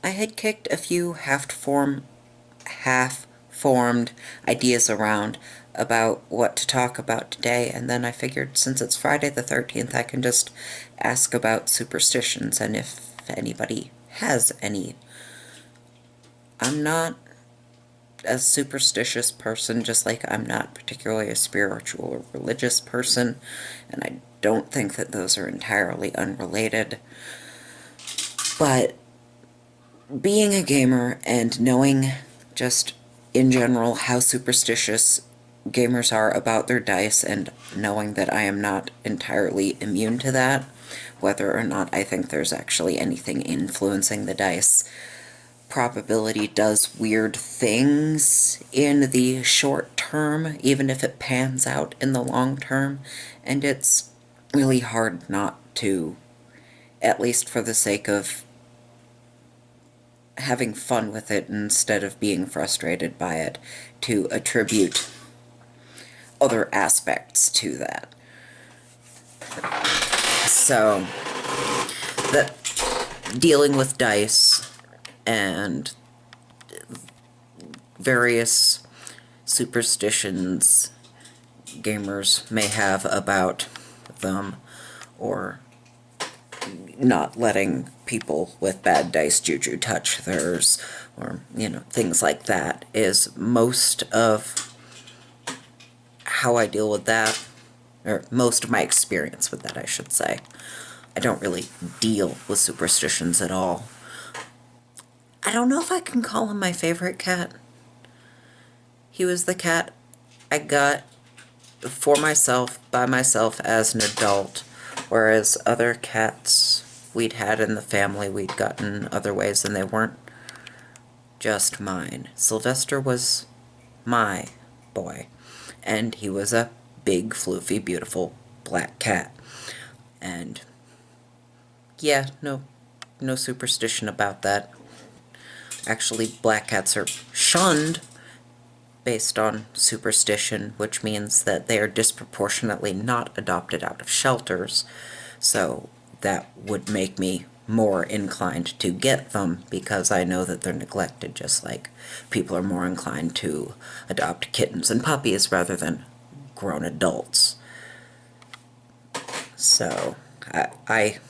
I had kicked a few half-formed ideas around about what to talk about today, and then I figured since it's Friday the 13th, I can just ask about superstitions, and if anybody has any. I'm not a superstitious person, just like I'm not particularly a spiritual or religious person, and I don't think that those are entirely unrelated. But being a gamer and knowing just in general how superstitious gamers are about their dice, and knowing that I am not entirely immune to that, whether or not I think there's actually anything influencing the dice, probability does weird things in the short term, even if it pans out in the long term, and it's really hard not to, at least for the sake of having fun with it instead of being frustrated by it, to attribute other aspects to that. So, that dealing with dice and various superstitions gamers may have about them, or not letting people with bad dice juju touch theirs, or, things like that, is most of how I deal with that, or most of my experience with that, I should say. I don't really deal with superstitions at all. I don't know if I can call him my favorite cat. He was the cat I got for myself, by myself, as an adult, whereas other cats we'd had in the family we'd gotten other ways, and they weren't just mine. Sylvester was my boy, and he was a big, floofy, beautiful black cat. And yeah, no superstition about that. Actually, black cats are shunned based on superstition, which means that they are disproportionately not adopted out of shelters, so that would make me more inclined to get them, because I know that they're neglected, just like people are more inclined to adopt kittens and puppies rather than grown adults. So, I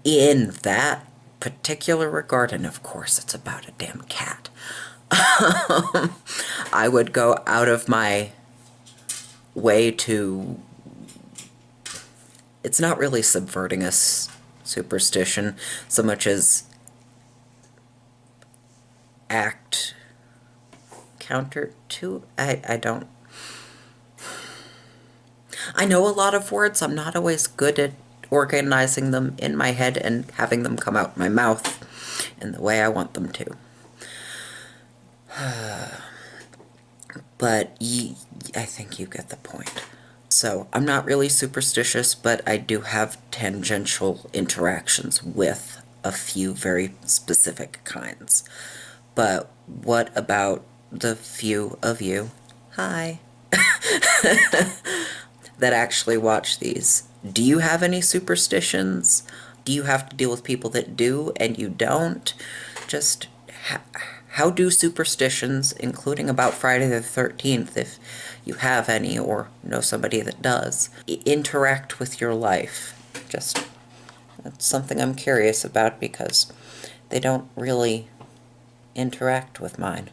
in that particular regard, and of course it's about a damn cat, I would go out of my way to... It's not really subverting a superstition so much as act counter to... I don't... I know a lot of words. I'm not always good at organizing them in my head and having them come out my mouth in the way I want them to. But I think you get the point. So, I'm not really superstitious, but I do have tangential interactions with a few very specific kinds. But what about the few of you, hi, that actually watch these? Do you have any superstitions? Do you have to deal with people that do and you don't? Just how do superstitions, including about Friday the 13th, if you have any or know somebody that does, interact with your life? Just, that's something I'm curious about, because they don't really interact with mine.